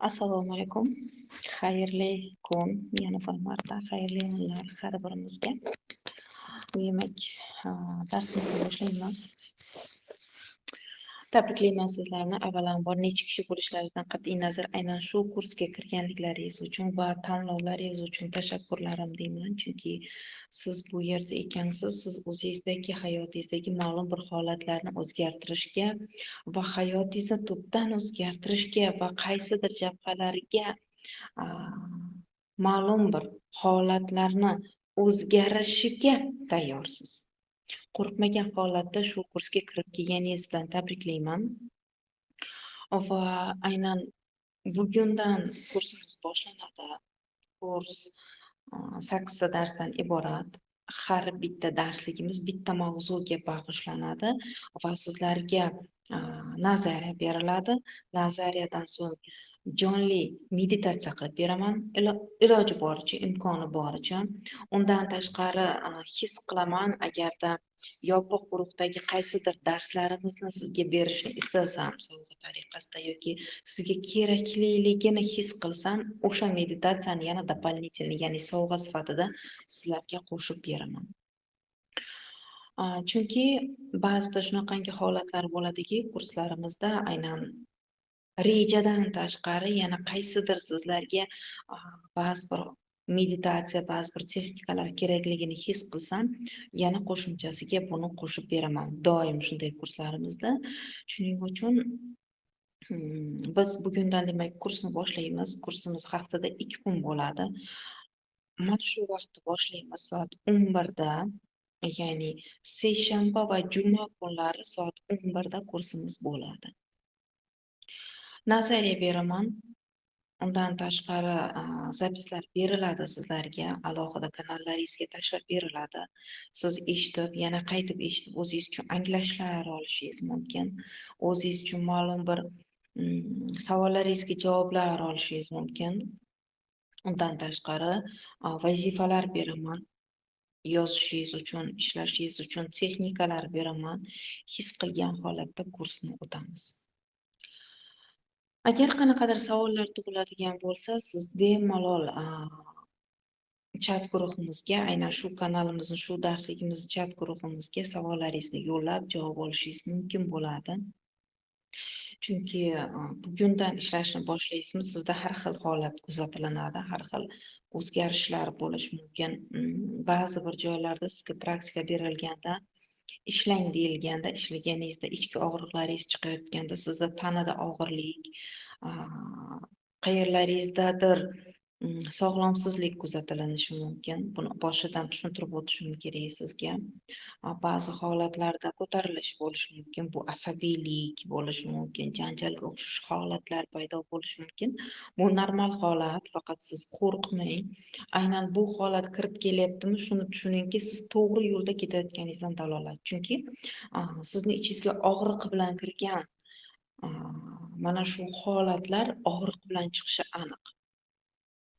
Assalomu alaykum. Xayrli kun, yana bir marta xayrli kunlar har birimizga. Demak, darsimizni boshlaymiz. Tabriklayman sizlarni. Avvalambor necha kishi bo'lishlaringizdan qat'iy nazar aynan shu kursga kirganliklaringiz uchun va tanlovlaringiz uchun tashakkurlarim deyman. Chunki siz bu yerda ekansiz, siz o'zingizdagi hayotingizdagi ma'lum bir holatlarni o'zgartirishga va hayotingizni tubdan o'zgartirishga va qaysidir jabhalariga ma'lum bir holatlarni o'zgarishiga tayyorsiz. Qo'rqmagan holatda shu kursga kirib kelganingiz bilan tabriklayman. Va aynan bugundan kursimiz boshlanadi. Kurs 8 ta darsdan iborat. Har bitta darsligimiz bitta mavzuga bag'ishlanadi va sizlarga nazariya beriladi. Nazariyadan so'ng jonli meditatsiya qilib beraman, iloji boricha, imkoni boricha. Undan tashqari his qilaman, agarda yopiq guruhdagi qaysidir darslarimizni sizga berishni istasam, sovg'a tariqasida yoki sizga kerakliligini his qilsam, o'sha meditatsiyani yana дополнительный, ya'ni sovg'a sifatida sizlarga qo'shib beraman. Chunki ba'zida shunaqangi holatlar bo'ladiki, kurslarimizda aynan rejadan tashqari yana qaysidir sizlarga ba'zi bir meditatsiya, ba'zi bir texnikalar kerakligini his qilsam, yana qo'shimchasiga buni qo'shib beraman. Doim shunday kurslarimizda. Shuning uchun biz bugundan demak kursni boshlaymiz. Kursimiz haftada 2 kun bo'ladi. Mana shu vaqtda boshlaymiz soat 11 da. Ya'ni seshanba va juma kunlari soat 11 da kursimiz bo'ladi. Nazariya beraman. Undan tashqari zapislar beriladi sizlarga, alohida kanallaringizga tashlab beriladi. Siz eshitib, yana qaytib eshitib, o'zingiz uchun anglashlar olishingiz mumkin. O'zingiz uchun ma'lum bir savollaringizga javoblar olishingiz mumkin. Undan tashqari vazifalar beraman. Yozishingiz uchun, ishlashingiz uchun texnikalar beraman. His qilgan holatda kursni o'tamiz. Agar qanaqadir savollar tug'iladigan bo'lsa, siz bemalol chat guruhimizga, aynan shu kanalimizni, shu darsligimizni chat guruhimizga savollaringizni yo'llab javob olishingiz mumkin bo'ladi. Chunki bugundan ishlashni boshlaysizmi, sizda har xil holat kuzatiladi, har xil o'zgarishlar bo'lishi mumkin. Ba'zi bir joylarda sizga praktika berilganda, ishlang deyilganda, ishlaganingizda ichki og'riqlaringiz chiqayotganda, sizda tanada og'irlik, qayerlaringizdadir sog'lomsizlik kuzatilinishi mumkin. Buni boshidan tushuntirib o'tishim kerak sizga. Ba'zi holatlarda ko'tarilish bo'lishi mumkin, bu asabiylik bo'lishi mumkin, janjalga o'xshash holatlar paydo bo'lishi mumkin. Bu normal holat, faqat siz qo'rqmang. Aynan bu holat kirib kelyaptimi, shuni tushuningki, siz to'g'ri yo'lda ketayotganingizdan dalolat. Chunki sizni ichingizga og'riq bilan kirgan mana shu holatlar og'riq bilan chiqishi aniq.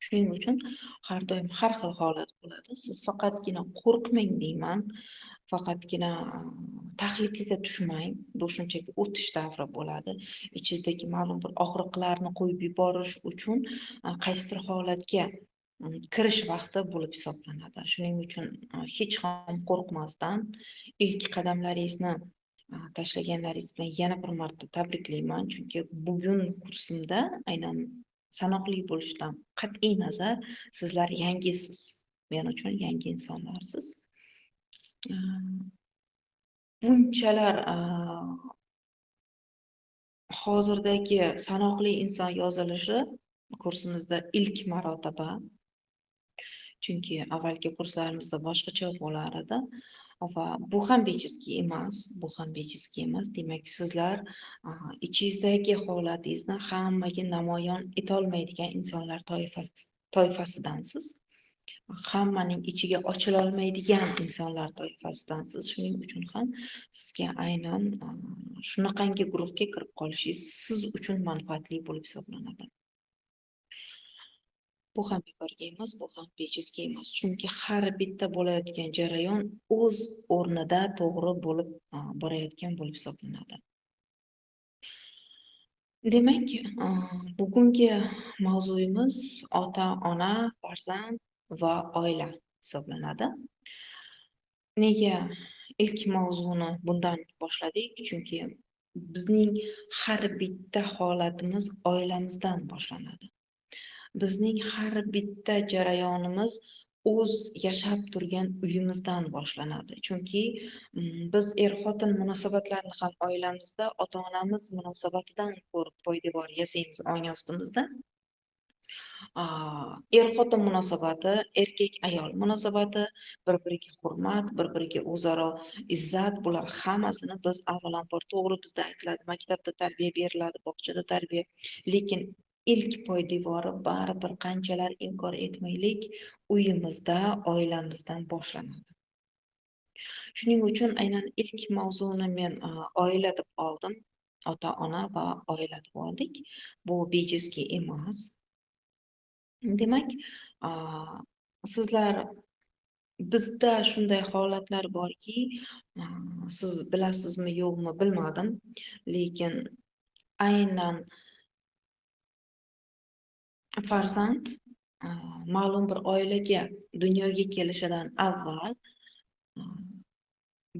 Shuning uchun har doim har xil holat bo'ladi. Siz faqatgina qo'rqmang deyman. Faqatgina tahlikaga tushmang. Bu shunchaki o'tish davri bo'ladi. Ichingizdagi ma'lum bir og'riqlarni qo'yib yuborish uchun qaysidir holatga kirish vaqti bo'lib hisoblanadi. Shuning uchun hech ham qo'rqmasdan ilk qadamlaringizni tashlaganlaringiz bilan yana bir marta tabriklayman. Chunki bugun kursimda aynan sanoqli bo'lishidan qat'iy nazar sizlar yangisiz. Men uchun yangi insonlarsiz. Bunchalar hozirdagi sanoqli inson yozilishi kursimizda ilk marotaba. Chunki avvalgi kurslarimizda boshqacha bo'lar edi. Va bu ham bejizga emas, bu ham bejizga emas. Demak, sizlar ichingizdagi holatingizni hammaga namoyon etolmaydigan insonlar toifasidansiz. Hammaning ichiga ochila olmaydigan insonlar toifasidansiz. Shuning uchun ham sizga aynan shunaqangi guruhga kirib qolishingiz siz uchun manfaatli bo'lib hisoblanadi. Bu ham bekorga emas, bu ham bejizga emas. Chunki har bitta bo'layotgan jarayon o'z o'rnida to'g'ri bo'lib borayotgan bo'lib hisoblanadi. Demak, bugungi mavzuyimiz ota-ona, farzand va oila hisoblanadi. Nega ilk mavzuni bundan boshladik? Chunki bizning har bitta holatimiz oilamizdan boshlanadi. Bizning har bitta jarayonimiz o'z yashab turgan uyimizdan boshlanadi. Chunki biz er-xotin munosabatlarini ham oilamizda ota-onamiz munosabatidan ko'rib poydevor yasaymiz oyna ostimizda. Er-xotin munosabati, erkak-ayol munosabati, bir-biriga hurmat, bir-biriga o'zaro izzat, bular hammasini biz avvalambor to'g'ri bizda aytiladi, maktabda tarbiya beriladi, bog'chada tarbiya. Lekin ilk poydevori baribir qanchalar inkor etmaylik, uyimizda, oilamizdan boshlanadi. Shuning uchun aynan ilk mavzuni men oila deb oldim. Ota-ona va oila deb oldik. Bu bejizga emas. Demak, sizlar bizda shunday holatlar borki, siz bilasizmi yo'qmi bilmadim, lekin aynan farzand ma'lum bir oilaga dunyoga kelishidan avval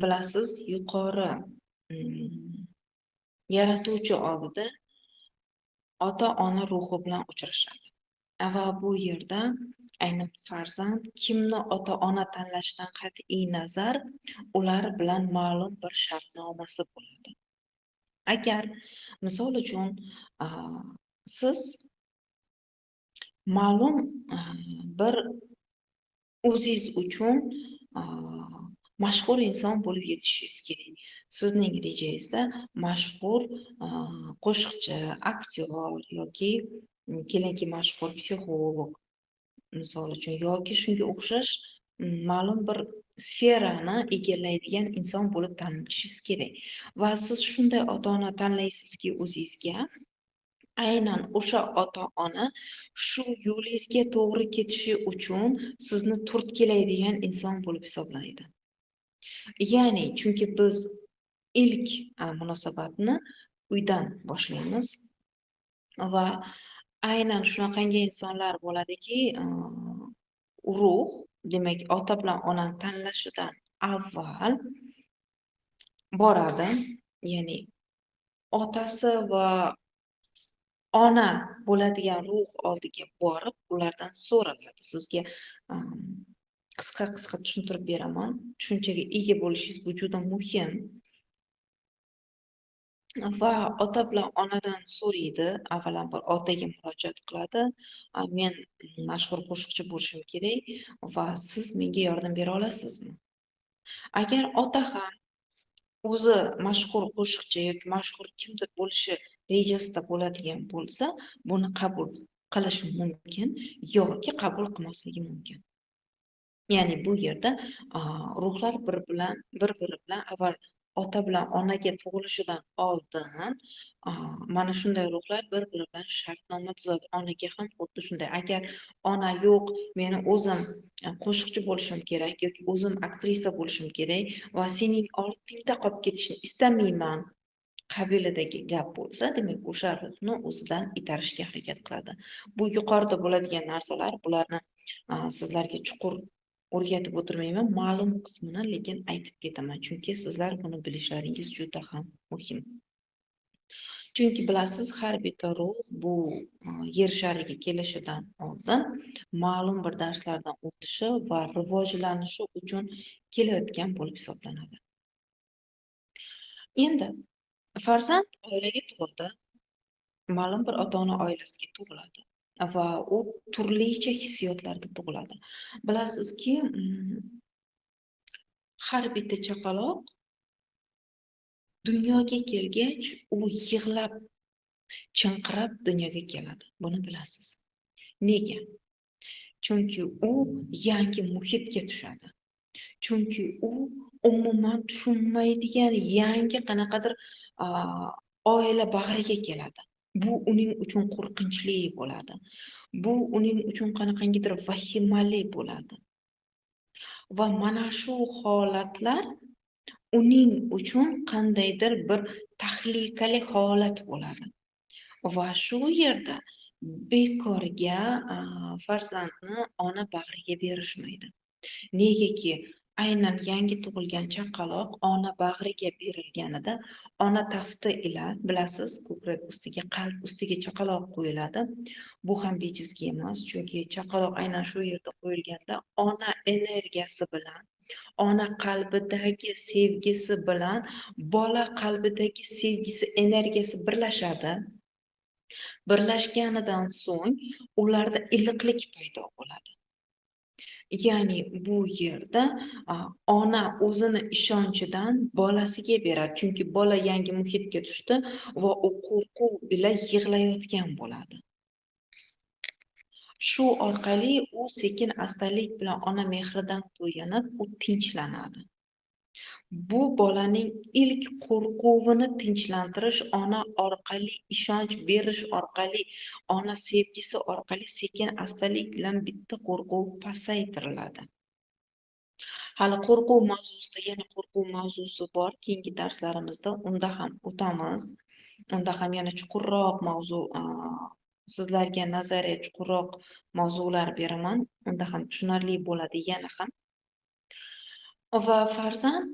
bilasiz yuqori yaratuvchi oldida ota-ona ruhi bilan uchrashadi. Va bu yerda aynan farzand kimni ota-ona tanlashidan qat'iy nazar ular bilan ma'lum bir shartnomasi bo'ladi. Agar misol uchun siz ma'lum bir o'zingiz uchun mashhur inson bo'lib yetishishingiz kerak. Sizning rejangizda mashhur qo'shiqchi, aktyor yoki kelinki mashhur psixolog misol uchun yoki shunga o'xshash ma'lum bir sferani egallaydigan inson bo'lib tanilishingiz kerak. Va siz shunday ota-ona tanlaysizki o'zingizga, aynan o'sha ota-ona shu yo'lingizga to'g'ri ketishi uchun sizni turtkilaydigan inson bo'lib hisoblanadi. Ya'ni chunki biz ilk munosabatni uydan boshlaymiz va aynan shunaqangi insonlar bo'ladiki, ruh, demak, ota bilan onani tanlashidan avval boradi. Ya'ni otasi va ona bo'ladigan ruh oldiga borib, ulardan so'raladi. Sizga qisqa tushuntirib beraman. Tushunchaga ega bo'lishingiz bu juda muhim. Va ota bilan onadan so'raydi, avvalambor otaga murojaat qiladi. Men mashhur qo'shiqchi bo'lishim kerak va siz menga yordam bera olasizmi? Agar ota ham o'zi mashhur qo'shiqchi yoki mashhur kimdir bo'lishi rejasida bo'ladigan bo'lsa, buni qabul qilishi mumkin yoki qabul qilmasligi mumkin. Ya'ni bu yerda ruhlar bir-biri bilan avval ota bilan onaga tug'ilishidan oldin mana shunday ruhlar bir-biri bilan shartnoma tuzadi. Onaga ham xuddi shunday. Agar ona yo'q, meni o'zim qo'shiqchi bo'lishim kerak yoki o'zim aktrisa bo'lishim kerak va sening ortingda qolib ketishni istamayman qabilidagi gap bo'lsa, demak o'sha ruhni o'zidan itarishga harakat qiladi. Bu yuqorida bo'ladigan narsalar, bularni sizlarga chuqur o'rgatib o'tirmayman, ma'lum qismini lekin aytib ketaman, chunki sizlar buni bilishlaringiz juda ham muhim. Chunki bilasiz, har bitta ruh bu yer shariga kelishidan oldin ma'lum bir darslardan o'tishi va rivojlanishi uchun kelayotgan bo'lib hisoblanadi. Endi farzand oilaga tug'ildi, ma'lum bir ota-ona oilasiga tug'iladi va u turlicha hissiyotlarda tug'iladi. Bilasizki, har bitta chaqaloq dunyoga kelgach, u yig'lab, chinqirab dunyoga keladi. Buni bilasiz. Nega? Chunki u yangi muhitga tushadi. Chunki u umuman tushunmaydigan yangi qanaqadir oila bag'riga keladi. Bu uning uchun qo'rqinchli bo'ladi. Bu uning uchun qanaqangidir vahimali bo'ladi. Va mana shu holatlar uning uchun qandaydir bir tahlikali holat bo'ladi. Va shu yerda bekorga farzandni ona bag'riga berishmaydi. Negaki aynan yangi tug'ilgan chaqaloq ona bag'riga berilganida ona tafti ila bilasiz, ko'krak ustiga, qalb ustiga chaqaloq qo'yiladi. Bu ham bejizga emas, chunki chaqaloq aynan shu yerda qo'yilganda ona energiyasi bilan, ona qalbidagi sevgisi bilan bola qalbidagi sevgisi, energiyasi birlashadi. Birlashganidan so'ng ularda iliqlik paydo bo'ladi. Ya'ni bu yerda ona o'zini ishonchidan bolasiga beradi. Chunki bola yangi muhitga tushdi va u qo'rquv ila yig'layotgan bo'ladi. Shu orqali u sekin-astalik bilan ona mehridan to'yinib, u tinchlanadi. Bu bolaning ilk qo'rquvini tinchlantirish, ona orqali ishonch berish orqali, ona sevgisi orqali sekin-astalik bilan bitta qo'rquv pasaytiriladi. Hali qo'rquv mavzusida yana qo'rquv mavzusi bor. Keyingi darslarimizda unda ham o'tamiz. Unda ham yana chuqurroq mavzu, sizlarga nazariya chuqurroq mavzular beraman. Unda ham tushunarli bo'ladi yana ham. Va farzand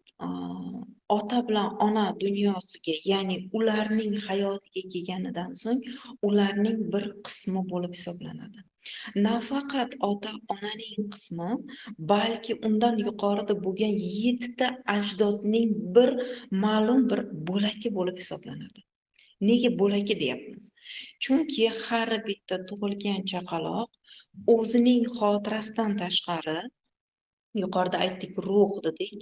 ota bilan ona dunyosiga, ya'ni ularning hayotiga kelganidan so'ng ularning bir qismi bo'lib hisoblanadi. Nafaqat ota-onaning qismi, balki undan yuqorida bo'lgan 7 ta ajdodning bir ma'lum bir bo'lagi bo'lib hisoblanadi. Nega bo'lagi deyapmiz? Chunki har bitta tug'ilgan chaqaloq o'zining xotirasidan tashqari, yuqorida aytdik ruh dedik,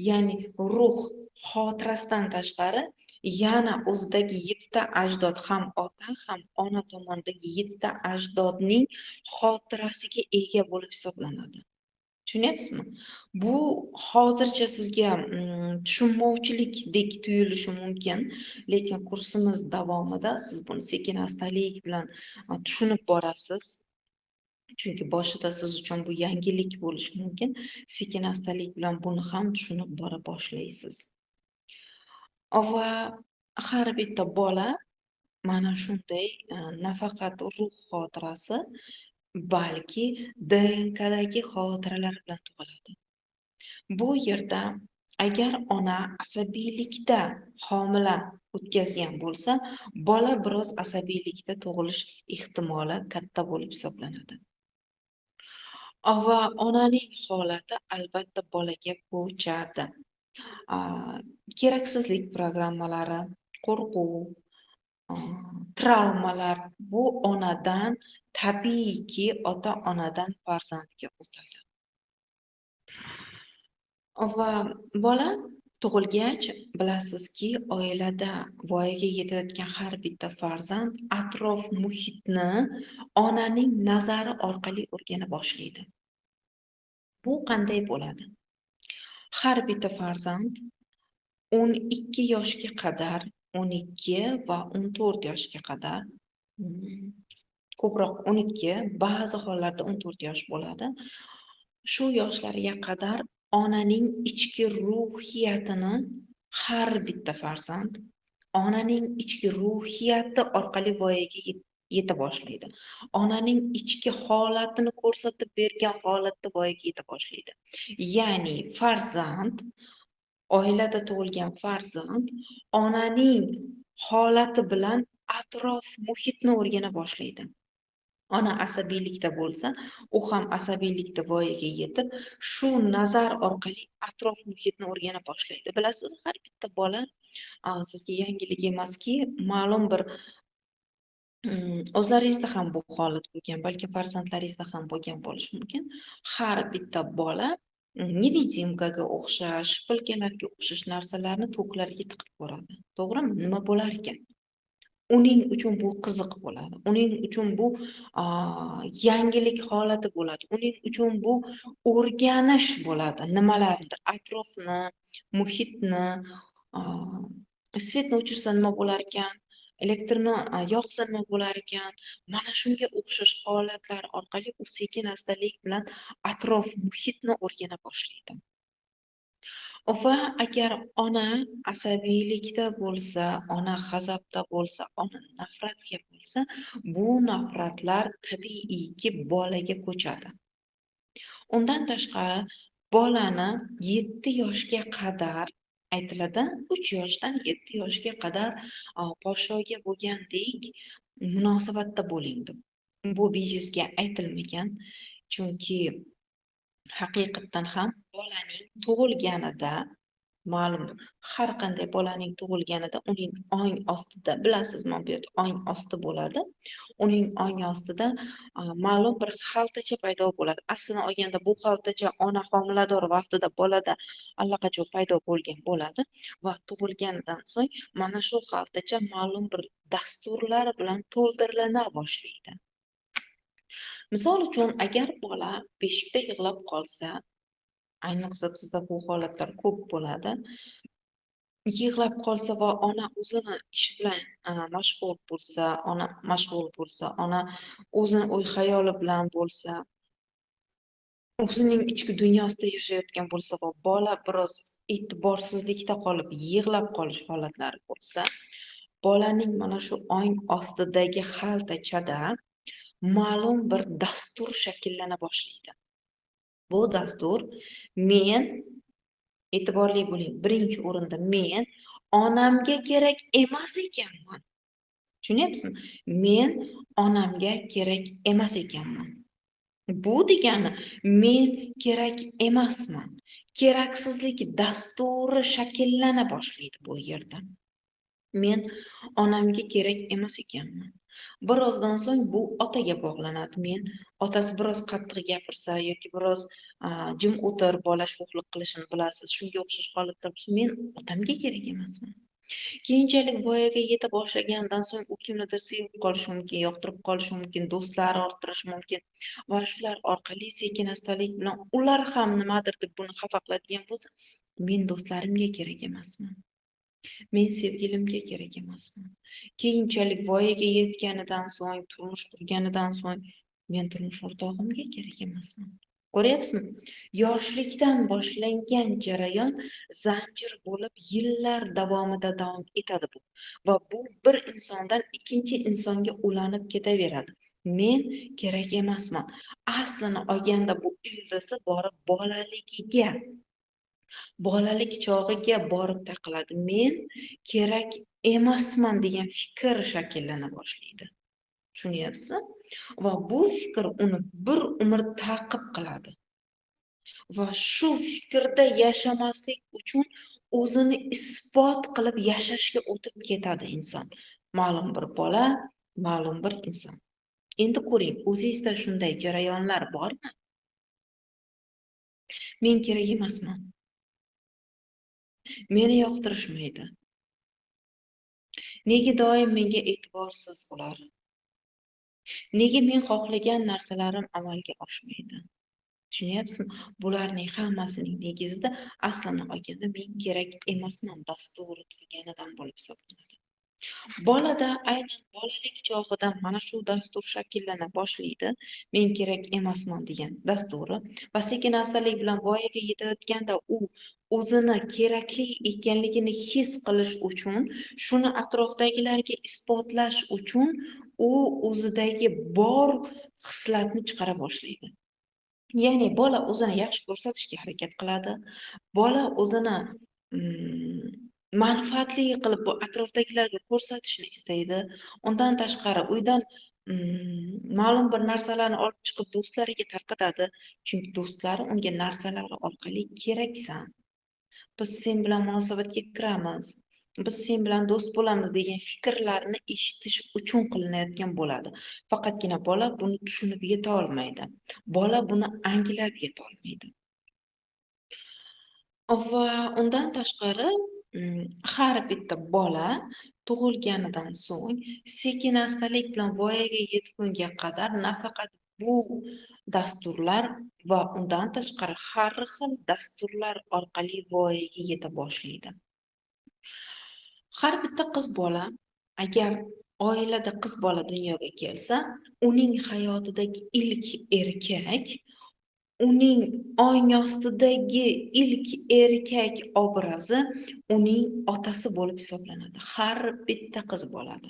ya'ni ruh xotirasidan tashqari yana o'zidagi 7 ta ajdod, ham ota ham ona tomonidagi 7 ta ajdodning xotirasiga ega bo'lib hisoblanadi. Tushunyapsizmi? Bu hozircha sizga tushunmovchilikdek tuyulishi mumkin, lekin kursimiz davomida siz buni sekin-astalik bilan tushunib borasiz. Chunki boshida siz uchun bu yangilik bo'lishi mumkin. Sekin-astalik bilan buni ham tushunib bora boshlaysiz. Va har bitta bola mana shunday nafaqat ruh xotirasi, balki DNKdagi xotiralar bilan tug'iladi. Bu yerda agar ona asabiylikda homila o'tkazgan bo'lsa, bola biroz asabiylikda tug'ilish ehtimoli katta bo'lib hisoblanadi. Va onaning holati albatta bolaga ko'chadi. Keraksizlik programmalari, qo'rquv, travmalar bu onadan tabiiyki ota-onadan farzandga o'tadi. Va bola tug'ilgach, bilasizki, oilada voyaga yetayotgan har bitta farzand atrof muhitni onaning nazari orqali o'rgana boshlaydi. Bu qanday bo'ladi? Har bitta farzand 12 yoshga qadar, 12 va 14 yoshga qadar, ko'proq 12, ba'zi hollarda 14 yosh bo'ladi. Shu yoshlarga qadar onaning ichki ruhiyatini har bitta farzand onaning ichki ruhiyati orqali voyaga yeta boshlaydi. Onaning ichki holatini ko'rsatib bergan holatda voyaga yeta boshlaydi. Ya'ni farzand, oilada tug'ilgan farzand onaning holati bilan atrof muhitni o'rgana boshlaydi. Ona asabiylikda bo'lsa, u ham asabiylikda voyaga yetib, shu nazar orqali atrof muhitni o'rgana boshlaydi. Bilasiz, har bitta bola, sizga yangilik emaski, ma'lum bir o'zlaringizda ham bu holat bo'lgan, balki farzandlaringizda ham bo'lgan bo'lishi mumkin. Har bitta bola nevidimkaga o'xshash, shpilkalarga o'xshash narsalarni to'klariga tiqib ko'radi. To'g'rimi? Nima bo'lar ekan? Uning uchun bu qiziq bo'ladi. Uning uchun bu yangilik holati bo'ladi. Uning uchun bu o'rganish bo'ladi. Nimalarnidir, atrofni, muhitni, svetni o'chirsa nima bo'lar ekan, elektrni yoqsa nima bo'lar ekan, mana shunga o'xshash holatlar orqali u sekin-astalik bilan atrof muhitni o'rgana boshlaydi. Va agar ona asabiylikda bo'lsa, ona g'azabda bo'lsa, ona nafratga bo'lsa, bu nafratlar tabiiyki bolaga ko'chadi. Undan tashqari bolani 7 yoshga qadar aytiladi, 3 yoshdan 7 yoshga qadar podshoga bo'lgandek munosabatda bo'ling deb. Bu bejizga aytilmagan, chunki haqiqatdan ham bolaning tug'ilganida ma'lum har qanday bolaning tug'ilganida uning ong ostida, bilasizmi, bu yerda ong osti bo'ladi. Uning ong ostida ma'lum bir xaltacha paydo bo'ladi. Aslini olganda bu xaltacha ona homilador vaqtida bolada allaqachon paydo bo'lgan bo'ladi va tug'ilganidan so'ng mana shu xaltacha ma'lum bir dasturlar bilan to'ldirilana boshlaydi. Misol uchun, agar bola beshikda yig'lab qolsa, ayniqsa bizda bu holatlar ko'p bo'ladi. Yig'lab qolsa va ona o'zini ishi bilan mashg'ul bo'lsa, ona o'zini o'y-xayoli bilan bo'lsa, o'zining ichki dunyosida yashayotgan bo'lsa va bola biroz e'tiborsizlikda qolib yig'lab qolish holatlari bo'lsa, bolaning mana shu ong ostidagi xaltachada ma'lum bir dastur shakllana boshlaydi. Bu dastur men, e'tiborli bo'ling, birinchi o'rinda men onamga kerak emas ekanman. Tushunyapsizmi? Men onamga kerak emas ekanman. Bu degani men kerak emasman. Keraksizlik dasturi shakllana boshlaydi bu yerda. Men onamga kerak emas ekanman. Birozdan so'ng bu otaga bog'lanadi. Men otasi biroz qattiq gapirsa yoki biroz jim o'tir, bola sho'xlik qilishini bilasiz. Shunga o'xshash holatlar bo'lsa, men otamga kerak emasman. Keyinchalik voyaga yeta boshlagandan so'ng u kimnidir sevib qolishi mumkin, yoqtirib qolishi mumkin, do'stlari orttirishi mumkin va shular orqali sekin-astalik bilan ular ham nimadir deb buni xafa qiladigan bo'lsa, men do'stlarimga kerak emasman. Men sevgilimga kerak emasman. Keyinchalik voyaga yetganidan so'ng, turmush qurganidan so'ng men turmush o'rtog'imga kerak emasman. Ko'ryapsizmi? Yoshlikdan boshlangan jarayon zanjir bo'lib yillar davomida davom etadi bu. Va bu bir insondan ikkinchi insonga ulanib ketaveradi. Men kerak emasman. Aslini olganda bu ildizi borib bolalik chog'iga borib taqaladi. Men kerak emasman degan fikr shakllana boshlaydi. Tushunyapsizmi? Va bu fikr uni bir umr ta'qib qiladi. Va shu fikrda yashamaslik uchun o'zini isbot qilib yashashga o'tib ketadi inson. Ma'lum bir bola, ma'lum bir inson. Endi ko'ring, o'zingizda shunday jarayonlar bormi? Men kerak emasman. Meni yoqtirishmaydi. Nega doim menga e'tiborsiz ular? Nega men xohlagan narsalarim amalga oshmaydi? Tushunyapsizmi? Bularning hammasining negizida aslini olganda men kerak emasman dasturi turganidan bo'lib hisoblanadi. Bolada aynan bolalik chog'ida mana shu dastur shakllana boshlaydi. Men kerak emasman degan dasturi va sekin-astalik bilan voyaga yetayotganda u o'zini kerakli ekanligini his qilish uchun, shuni atrofdagilarga isbotlash uchun u o'zidagi bor xislatni chiqara boshlaydi. Ya'ni bola o'zini yaxshi ko'rsatishga harakat qiladi. Bola o'zini manfaatli qilib bu atrofdagilarga ko'rsatishni istaydi. Undan tashqari uydan ma'lum bir narsalarni olib chiqib do'stlariga tarqatadi. Chunki do'stlari unga narsalari orqali keraksan. Biz sen bilan munosabatga kiramiz. Biz sen bilan do'st bo'lamiz degan fikrlarni eshitish uchun qilinayotgan bo'ladi. Faqatgina bola buni tushunib yeta olmaydi. Bola buni anglab yeta olmaydi. Va undan tashqari har bitta bola tug'ilganidan so'ng sekin-astalik bilan voyaga yetgunga qadar nafaqat bu dasturlar va undan tashqari har xil dasturlar orqali voyaga yeta boshlaydi. Har bitta qiz bola agar oilada qiz bola dunyoga kelsa, uning hayotidagi ilk erkak uning ong ostidagi ilk erkak obrazi uning otasi bo'lib hisoblanadi. Har bitta qiz bolada.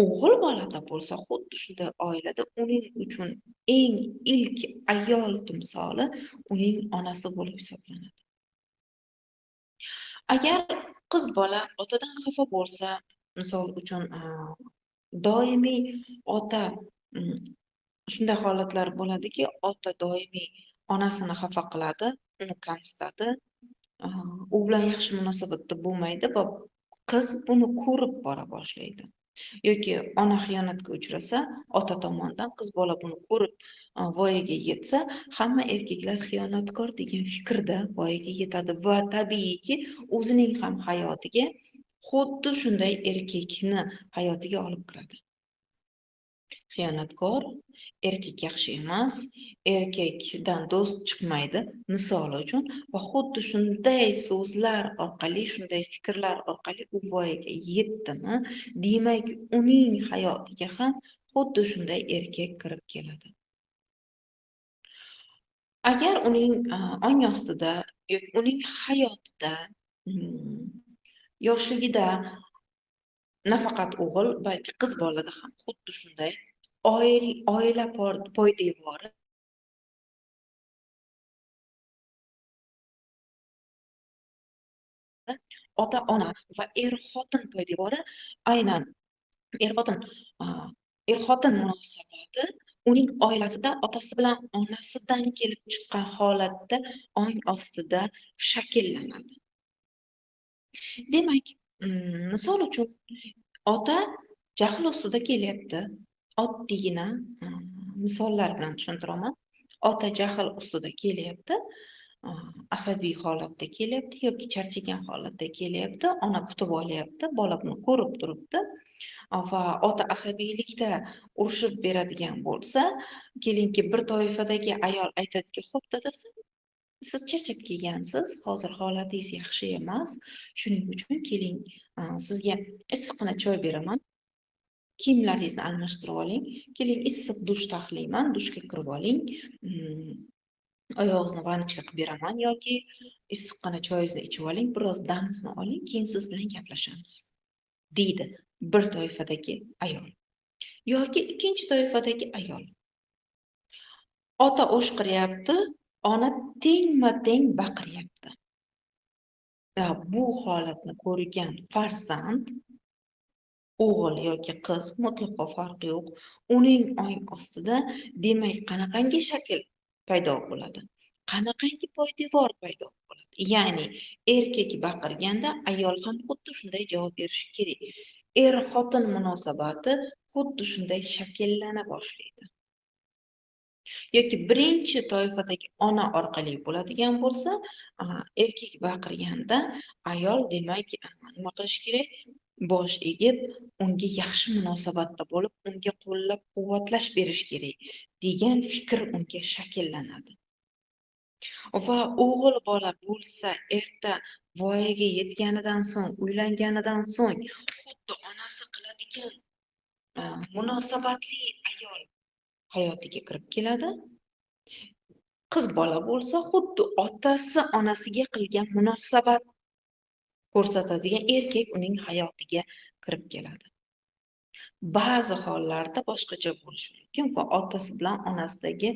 O'g'il bolada bo'lsa, xuddi shunday oilada uning uchun eng ilk ayol timsoli uning onasi bo'lib hisoblanadi. Agar qiz bola otadan xafa bo'lsa, misol uchun doimiy ota shunday holatlar bo'ladiki, ota doimiy onasini xafa qiladi, uni kamsitadi, u bilan yaxshi munosabatda bo'lmaydi va qiz buni ko'rib bora boshlaydi. Yoki ona xiyonatga uchrasa, ota tomonidan qiz bola buni ko'rib voyaga yetsa, hamma erkaklar xiyonatkor degan fikrda voyaga yetadi va tabiiyki o'zining ham hayotiga xuddi shunday erkakni hayotiga olib kiradi. Xiyonatkor, erkak yaxshi emas, erkakdan do'st chiqmaydi, misol uchun, va xuddi shunday so'zlar orqali, shunday fikrlar orqali u voyaga yetdimi, demak, uning hayotiga ham xuddi shunday erkak kirib keladi. Agar uning ong ostida yoki uning hayotida yoshligida nafaqat o'g'il, balki qiz bolada ham xuddi shunday oila poydevori ota-ona va er-xotin poydevori aynan er-xotin er-xotin munosabati uning oilasida otasi bilan onasidan kelib chiqqan holatda ong ostida shakllanadi. Demak, misol uchun ota jahl ustida kelyapti. Oddiygina misollar bilan tushuntiraman. Ota jahl ustida kelyapti, asabiy holatda kelyapti yoki charchagan holatda kelyapti. Ona kutib olyapti, bola buni ko'rib turibdi va ota asabiylikda urishib beradigan bo'lsa, kelinki bir toifadagi ayol aytadiki, "Xo'p, dadasi, siz charchab kelgansiz, hozir holatingiz yaxshi emas, shuning uchun keling, sizga issiqqina choy beraman, kiyimlaringizni almashtirib oling, keling issiq dush taxlayman, dushga kirib oling, oyog'ingizni vanichka qilib beraman yoki issiqqina choyingizni ichib oling, biroz damingizni oling, keyin siz bilan gaplashamiz", deydi bir toifadagi ayol. Yoki ikkinchi toifadagi ayol. Ota o'shqiryapti, ona tengma-teng baqiryapti. Bu holatni ko'rgan farzand, o'g'il yoki qiz, mutlaqo farqi yo'q, uning ong ostida demak qanaqangi shakl paydo bo'ladi? Qanaqangi poydevor paydo bo'ladi? Ya'ni erkak baqirganda ayol ham xuddi shunday javob berishi kerak. Er-xotin munosabati xuddi shunday shakllana boshlaydi. Yoki birinchi toifadagi ona orqali bo'ladigan bo'lsa, erkak baqirganda ayol demak nima qilish kerak? Bosh egib, unga yaxshi munosabatda bo'lib, unga qo'llab-quvvatlash berish kerak degan fikr unga shakllanadi. Va o'g'il bola bo'lsa, erta voyaga yetganidan so'ng, uylanganidan so'ng xuddi onasi qiladigan munosabatli ayol hayotiga kirib keladi. Qiz bola bo'lsa, xuddi otasi onasiga qilgan munosabat ko'rsatadigan erkak uning hayotiga kirib keladi. Ba'zi hollarda boshqacha bo'lishi mumkin va otasi bilan onasidagi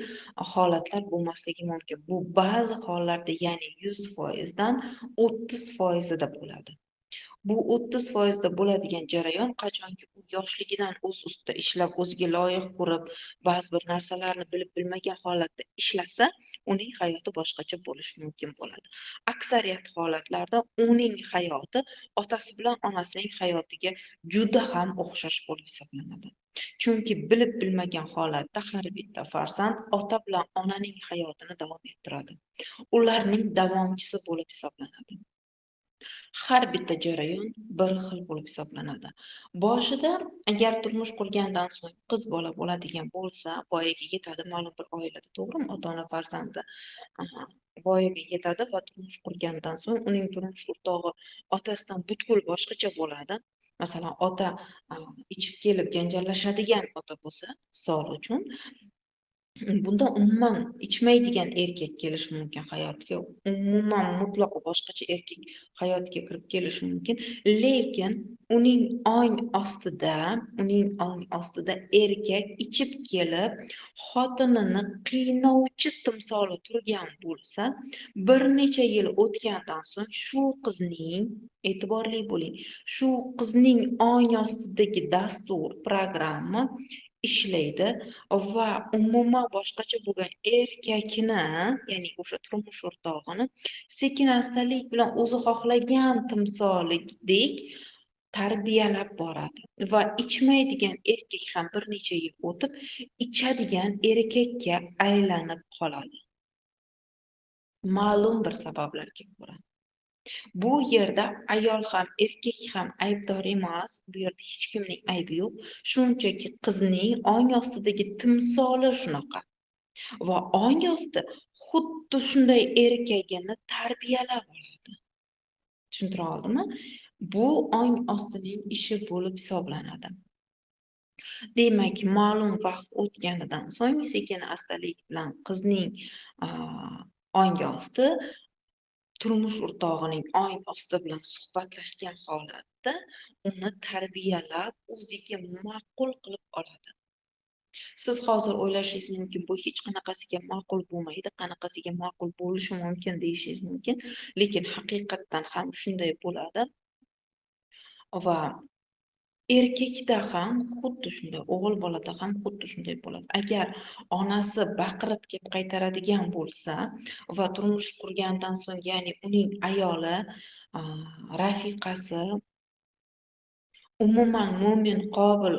holatlar bo'lmasligi mumkin. Bu ba'zi hollarda, ya'ni 100% dan 30% da bo'ladi. Bu 30% da bo'ladigan jarayon qachonki u yoshligidan o'z ustida ishlab, o'ziga loyiq ko'rib, ba'zi bir narsalarni bilib bilmagan holatda ishlasa, uning hayoti boshqacha bo'lishi mumkin bo'ladi. Aksariyat holatlarda uning hayoti otasi bilan onasining hayotiga juda ham o'xshash bo'lib hisoblanadi. Chunki bilib bilmagan holatda har bitta farzand ota bilan onaning hayotini davom ettiradi. Ularning davomchisi bo'lib hisoblanadi. Har bitta jarayon bir xil bo'lib hisoblanadi. Boshida agar turmush qurgandan so'ng qiz bola bo'ladigan bo'lsa, voyaga yetadi ma'lum bir oilada, to'g'rimi? Ota-ona farzandi voyaga yetadi va turmush qurgandan so'ng uning turmush o'rtog'i otasidan butkul boshqacha bo'ladi. Masalan, ota ichib kelib janjallashadigan ota bo'lsa, misol uchun, Bunda umuman ichmaydigan erkak kelishi mumkin hayotga. Umuman mutlaqo boshqacha erkak hayotga kirib kelishi mumkin. Lekin uning ong ostida erkak ichib kelib, xotinini qiynovchi timsoli turgan bo'lsa, bir necha yil o'tgandan so'ng e'tiborli bo'ling, shu qizning ong ostidagi dastur, programma ishlaydi va umuman boshqacha bo'lgan erkakni, ya'ni o'sha turmush o'rtog'ini sekin-astalik bilan o'zi xohlagan timsolidek tarbiyalab boradi va ichmaydigan erkak ham bir necha yil o'tib ichadigan erkakka aylanib qoladi. Ma'lum bir sabablarga ko'ra. Bu yerda ayol ham erkak ham aybdor emas. Bu yerda hech kimning aybi yo'q. Shunchaki qizning ong ostidagi timsoli shunaqa. Va ong osti xuddi shunday erkagini tarbiyalab oladi. Tushuntira oldimmi? Bu ong ostining ishi bo'lib hisoblanadi. Demak, ma'lum vaqt o'tganidan so'ng sekin-astalik bilan qizning ong osti turmush o'rtog'ining ong osti bilan suhbatlashgan holatda uni tarbiyalab, o'ziga ma'qul qilib oladi. Siz hozir o'ylashingiz mumkin, bu hech qanaqasiga ma'qul bo'lmaydi, qanaqasiga ma'qul bo'lishi mumkin deyishingiz mumkin, lekin haqiqatdan ham shunday bo'ladi va erkakda ham xuddi shunday, o'g'il bolada ham xuddi shunday bo'ladi. Agar onasi baqirib kelib qaytaradigan bo'lsa va turmush qurgandan so'ng, ya'ni uning ayoli, rafiqasi umuman mo'min, qobil,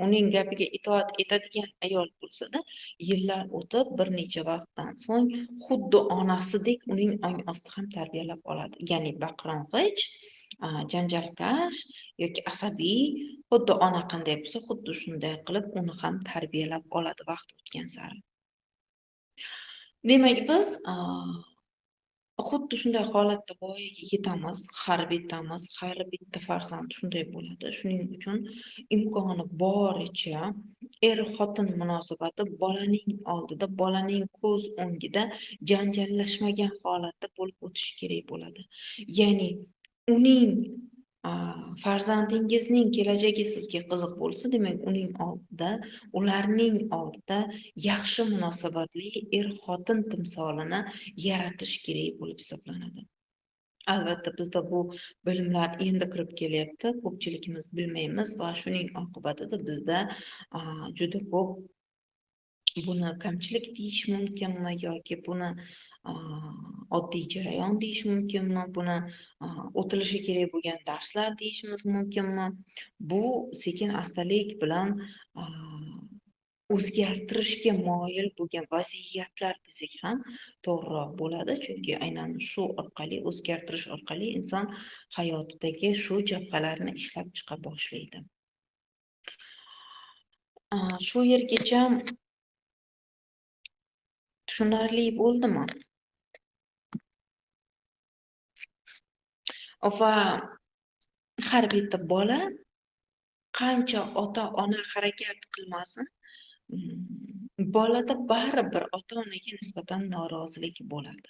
uning gapiga itoat etadigan ayol bo'lsa-da, yillar o'tib bir necha vaqtdan so'ng xuddi onasidek uning ong osti ham tarbiyalab oladi. Ya'ni baqirong'ich, janjalkash yoki asabiy, xuddi ona qanday bo'lsa, xuddi shunday qilib uni ham tarbiyalab oladi vaqt o'tgan sari. Demak, biz xuddi shunday holatda voyaga yetamiz, har bitta farzand shunday bo'ladi. Shuning uchun imkoni boricha er-xotin munosabati bolaning oldida, bolaning ko'z o'ngida janjallashmagan holatda bo'lib o'tishi kerak bo'ladi. Ya'ni uning farzandingizning kelajagi sizga qiziq bo'lsa, demak ularning oldida yaxshi munosabatli er-xotin timsolini yaratish kerak bo'lib hisoblanadi. Albatta, bizda bu bilimlar endi kirib kelyapti. Ko'pchiligimiz bilmaymiz va shuning oqibatida bizda juda ko'p buni kamchilik deyish mumkinmi yoki buni oddiy jarayon deyish mumkinmi, buni o'tilishi kerak bo'lgan darslar deyishimiz mumkinmi? Bu sekin-astalik bilan o'zgartirishga moyil bo'lgan vaziyatlar desak ham to'g'riroq bo'ladi, chunki aynan shu orqali, o'zgartirish orqali inson hayotidagi shu jabhalarni ishlab chiqa boshlaydi. Shu yergacha tushunarli bo'ldimi? Va har bitta bola qancha ota-ona harakat qilmasin, bolada baribir ota-onaga nisbatan norozilik bo'ladi.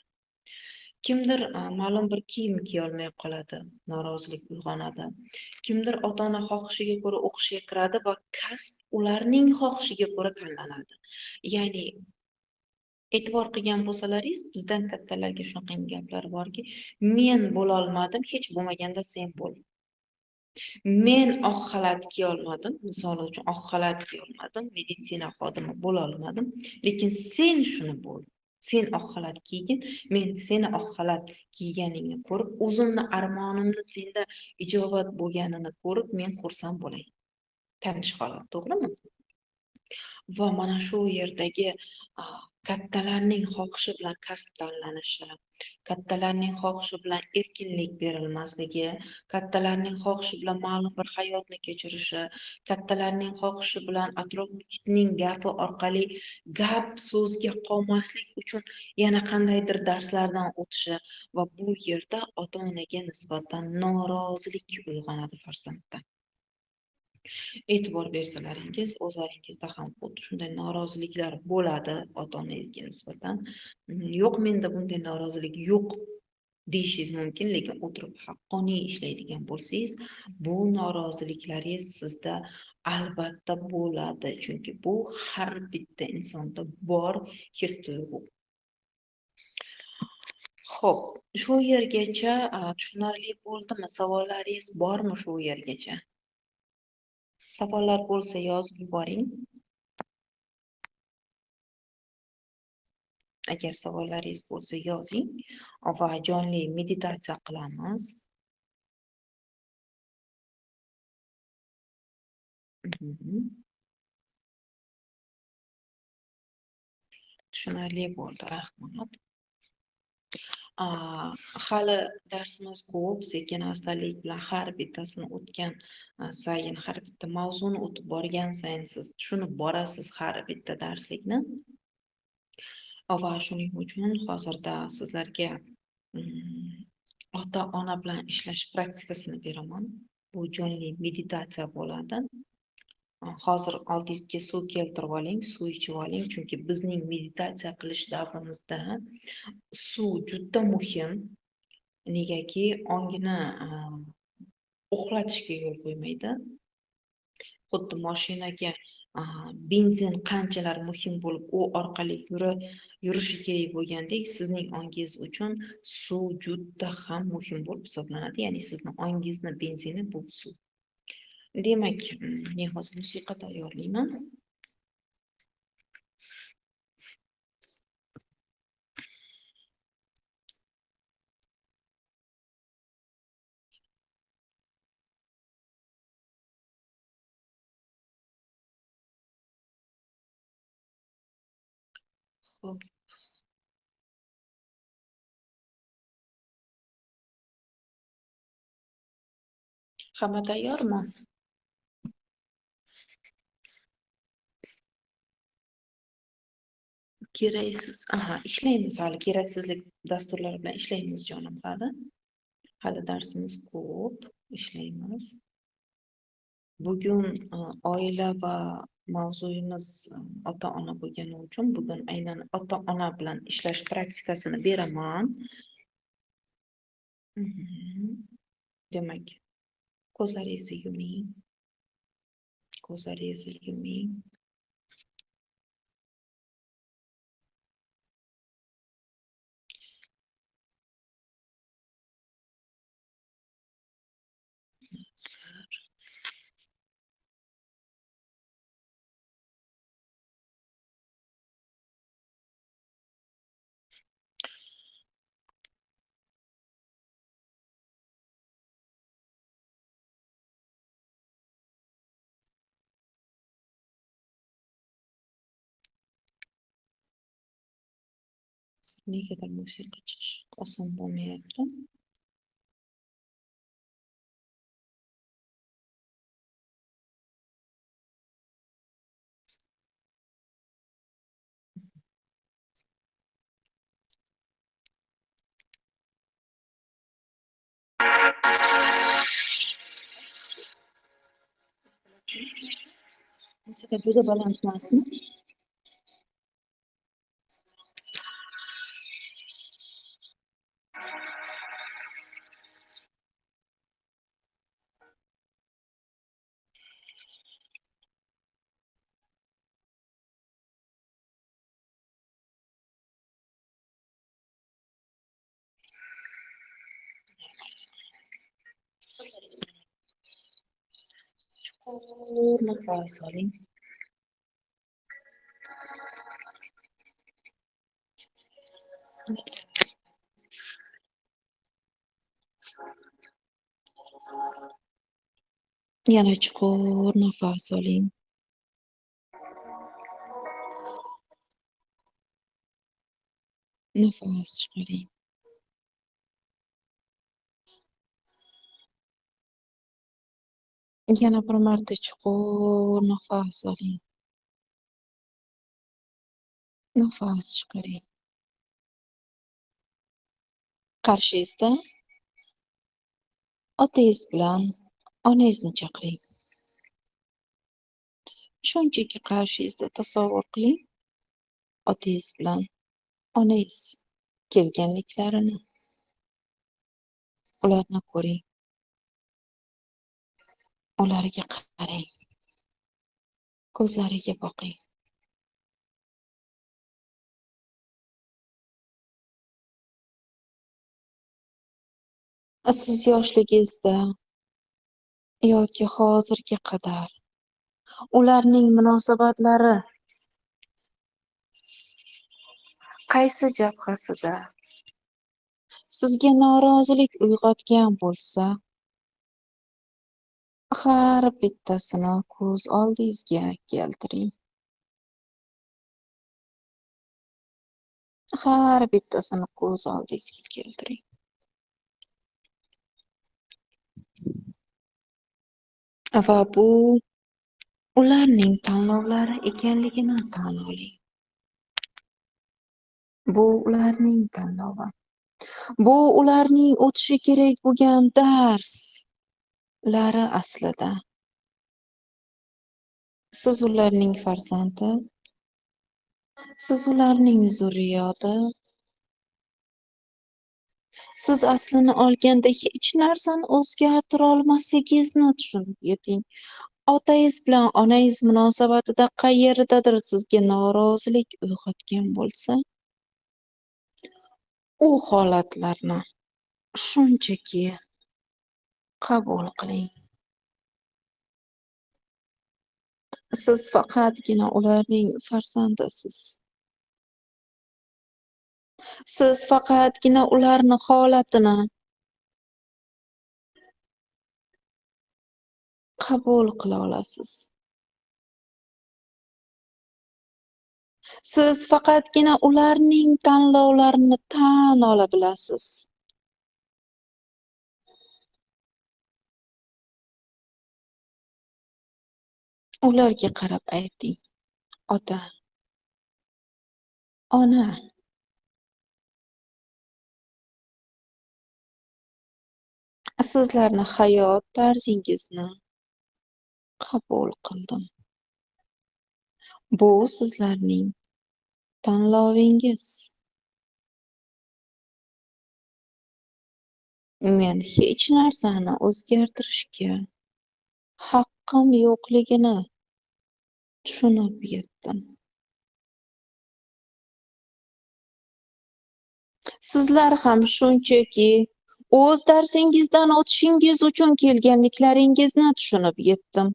Kimdir ma'lum bir kiyim kiyolmay qoladi, norozilik uyg'onadi. Kimdir ota-ona xohishiga ko'ra o'qishga kiradi va kasb ularning xohishiga ko'ra tanlanadi. Ya'ni e'tibor qilgan bo'lsalaringiz, bizdan kattalarga shunaqangi gaplar borki, men bo'lolmadim, hech bo'lmaganda sen bo'l. Men oq xalat kiyolmadim, misol uchun oq xalat kiyolmadim, meditsina xodimi bo'lolmadim, lekin sen shuni bo'l. Sen oq xalat kiygin, men seni oq xalat kiyganingni ko'rib, o'zimni armonimni senda ijobat bo'lganini ko'rib, men xursand bo'lay. Tanish holat, to'g'rimi? Va mana shu yerdagi kattalarning xohishi bilan kasb tanlanishi, kattalarning xohishi bilan erkinlik berilmasligi, kattalarning xohishi bilan ma'lum bir hayotni kechirishi, kattalarning xohishi bilan atrof-muhitning gapi orqali gap so'zga qolmaslik uchun yana qandaydir darslardan o'tishi va bu yerda ota-onaga nisbatan norozilik uyg'onadi farzandda. e'tibor bersalaringiz, o'zlaringizda ham xuddi shunday noroziliklar bo'ladi ota-onangizga nisbatan. Yo'q, menda bunday norozilik yo'q deyishingiz mumkin, lekin o'tirib haqqoniy ishlaydigan bo'lsangiz, bu noroziliklaringiz sizda albatta bo'ladi, chunki bu har bitta insonda bor his-tuyg'u. Xo'p, shu yergacha tushunarli bo'ldimi? Savollaringiz bormi shu yergacha? Savollar bo'lsa yozib yuboring. Agar savollaringiz bo'lsa yozing va jonli meditatsiya qilamiz. Tushunarli bo'ldi, rahmat. Hali darsimiz ko'p, sekin astalik bilan har bittasini o'tgan sayin, har bitta mavzuni o'tib borgan sayin siz tushunib borasiz har bitta darslikni. Va shuning uchun hozirda sizlarga ota-ona bilan ishlash praktikasini beraman. Bu jonli meditatsiya bo'ladi. Hozir oldingizga suv keltirib oling, suv ichib oling, chunki bizning meditatsiya qilish davrimizda suv juda muhim. Negaki ongni uxlatishga yo'l qo'ymaydi. Xuddi mashinaga benzin qanchalar muhim bo'lib, u orqali yurishi kerak bo'lgandek, sizning ongingiz uchun suv juda ham muhim bo'lib hisoblanadi. Ya'ni sizni ongingizni benzini bu suv. Demak, men hozir musiqa tayyorlayman. Xo'p. Hamma tayyormi? Keraksiz. Ishlaymiz hali. Keraksizlik dasturlari bilan ishlaymiz jonim hali. Hali darsimiz ko'p, ishlaymiz. Bugun oila va mavzuyimiz ota-ona bo'lgani uchun bugun aynan ota-ona bilan ishlash praktikasini beraman. Demak, ko'zlaringizni yuming. Ko'zlaringizni yuming. Negadir musiqa chiqish oson bo'lmayapti. Musiqa juda baland emasmi? Chuqur nafas oling. Yana chuqur nafas oling. Nafas chiqaring. Yana bir marta chuqur nafas oling. Nafas chiqaring. Qarshingizda otangiz bilan onangizni chaqiring. shunchaki qarshingizda tasavvur qiling, otangiz bilan onangiz kelganliklarini. Ularni ko'ring, ularga qarang, ko'zlariga boqing. Siz yoshligingizda yoki hozirga qadar ularning munosabatlari qaysi jabhasida sizga norozilik uyg'otgan bo'lsa, har bittasini ko'z oldingizga keltiring. Har bittasini ko'z oldingizga keltiring. Va bu ularning tanlovlari ekanligini tan oling. Bu ularning tanlovi. Bu ularning o'tishi kerak bo'lgan darslari aslida. Siz ularning farzandi, siz ularning zurriyoti. Siz aslini olganda hech narsani o'zgartira olmasligingizni tushunib yeting. Otangiz bilan onangiz munosabatida qayerdadir sizga norozilik uyg'otgan bo'lsa, u holatlarni shunchaki qabul qiling. Siz faqatgina ularning farzandisiz. Siz faqatgina ularni holatini qabul qila olasiz. Siz faqatgina ularning tanlovlarini tan ola bilasiz. Ularga qarab ayting: ota, ona, sizlarni hayot tarzingizni qabul qildim. Bu sizlarning tanlovingiz. Men hech narsani o'zgartirishga haqqim yo'qligini tushunib yetdim. Sizlar ham shunchaki o'z darsingizdan o'tishingiz uchun kelganliklaringizni tushunib yetdim.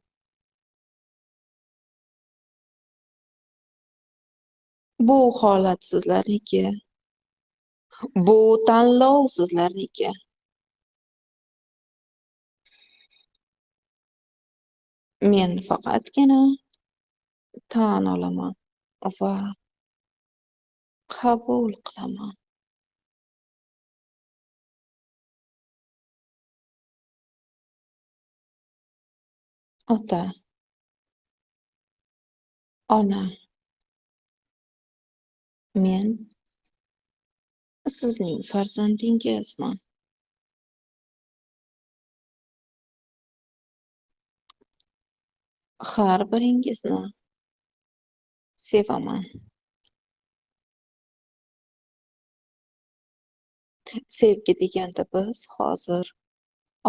Bu holat sizlarniki. Bu tanlov sizlarniki. Men faqatgina tan olaman va qabul qilaman. Ota, ona, men sizning farzandingizman. Har biringizni sevaman. Sevgi deganda biz hozir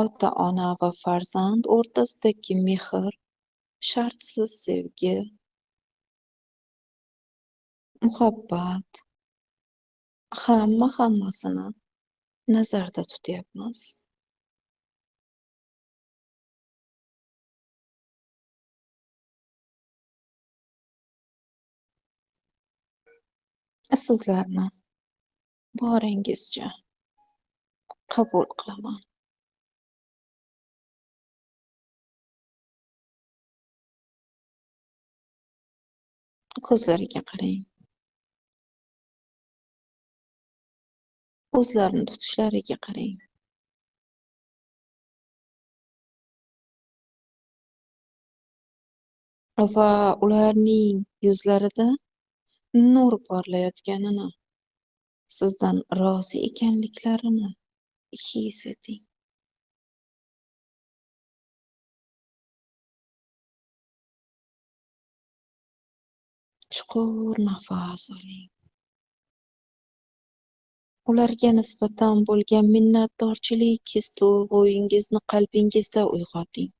ota-ona va farzand o'rtasidagi mehr, shartsiz sevgi, muhabbat, hammasini nazarda tutyapmiz. Sizlarni boringizcha qabul qilaman. Ko'zlariga qarang. O'zlarini tutishlariga qarang. Va ularning yuzlarida nur porlayotganini, sizdan rozi ekanliklarini his eting. Chuqur nafas oling. Ularga nisbatan bo'lgan minnatdorchilik his-tuyg'ungizni qalbingizda uyg'oting.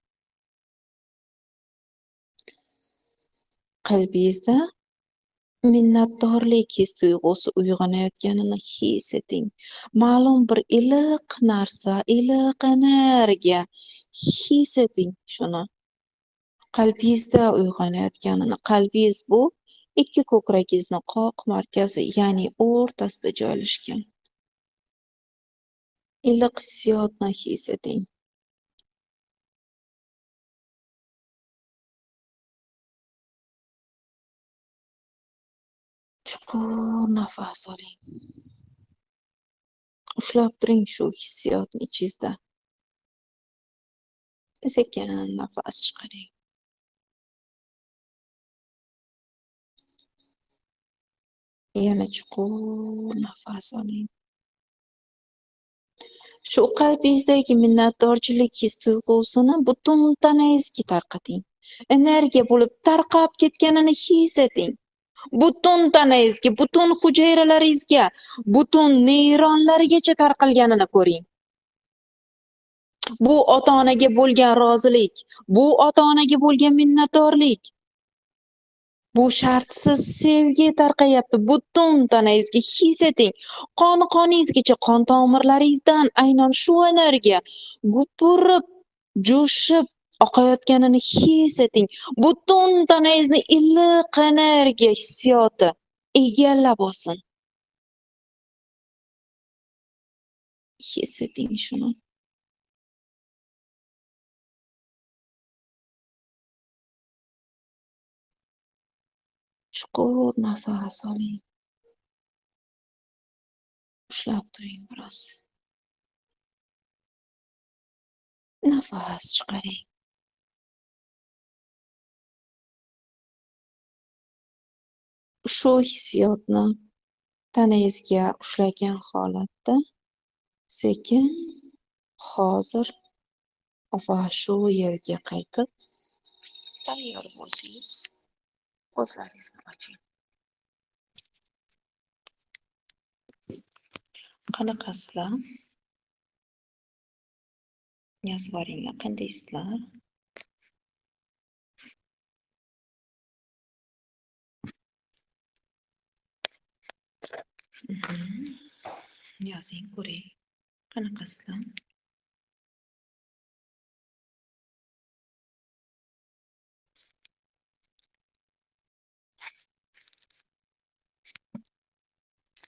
Qalbingizda minnatdorlik his-tuyg'usi uyg'onayotganini his eting. Ma'lum bir iliq narsa, iliq energiya his eting shuni. Qalbingizda uyg'onayotganini. Qalbingiz bu ikki ko'kragingizni qoq markazi, ya'ni o'rtasida joylashgan. Iliq hissiyotni his eting. Chuqur nafas oling. Ushlab turing shu hissiyotni ichingizda. Sekin nafas chiqaring. Yana chuqur nafas oling. Shu qalbingizdagi minnatdorchilik his-tuyg'usini butun tanangizga tarqating. Energiya bo'lib tarqab ketganini his eting. Butun tanangizga, butun hujayralaringizga, butun neyronlargacha tarqalganini ko'ring. Bu ota-onaga bo'lgan rozilik, bu ota-onaga bo'lgan minnatdorlik. Bu shartsiz sevgi tarqayapti. Butun tanangizga his eting. Qoni-qoningizgacha, qon tomirlaringizdan aynan shu energiya gupurib, jo'shib oqayotganini his eting. Butun tanangizni iliq energiya hissiyoti egallab olsin. His eting shuni. Chuqur nafas oling. Ushlab turing biroz. Nafas chiqaring. Shu hissiyotni tanangizga ushlagan holatda sekin hozir va shu yerga qaytib tayyor bo'lsangiz ko'zlaringizni oching. Qanaqasizlar? Yozib yuboringlar, qandaysizlar? Yozing, ko'ring. Qanaqasizlar?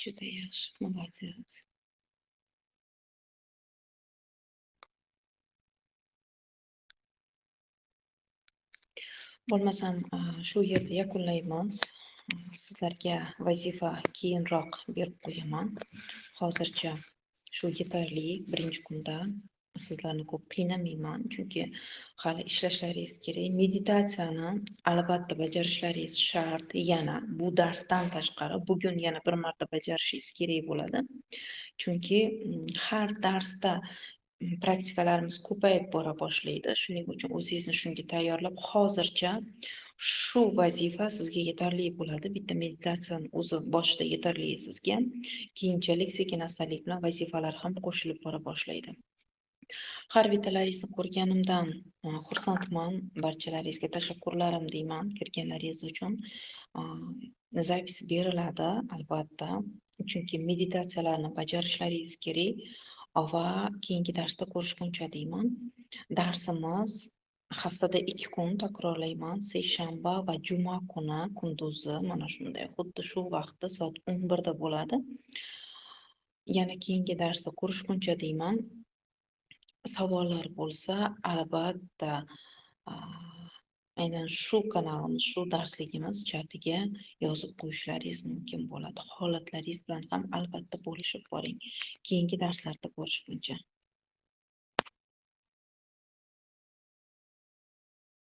Juda yaxshi, молодец. Bo'lmasam shu yerda yakunlaymiz. Sizlarga vazifa keyinroq berib qo'yaman. Hozircha shu yetarli. Birinchi kunda sizlarni ko'p qiynamayman, chunki hali ishlashlaringiz kerak. Meditatsiyani albatta bajarishlaringiz shart. Yana bu darsdan tashqari bugun yana bir marta bajarishingiz kerak bo'ladi. Chunki har darsda praktikalarimiz ko'payib bora boshlaydi. Shuning uchun o'zingizni shunga tayyorlab, hozircha shu vazifa sizga yetarli bo'ladi. Bitta meditatsiyani o'zi boshida yetarli sizga. Keyinchalik sekin-astalik bilan vazifalar ham qo'shilib bora boshlaydi. Har bittalaringizni ko'rganimdan xursandman. Barchalaringizga tashakkurlarim deyman kirganlaringiz uchun. Zapis beriladi albatta, chunki meditatsiyalarni bajarishlaringiz kerak. Va keyingi darsda ko'rishguncha deyman. Darsimiz haftada 2 kun takrorlayman. Seshanba va juma kuni kunduzi mana shunday xuddi shu vaqtda soat 11 da bo'ladi. Yana keyingi darsda ko'rishguncha deyman. Savollar bo'lsa, albatta aynan shu kanalimiz, shu darsligimiz chatiga yozib qo'yishlaringiz mumkin bo'ladi. Holatlaringiz bilan ham albatta bo'lishib boring. Keyingi darslarda ko'rishguncha.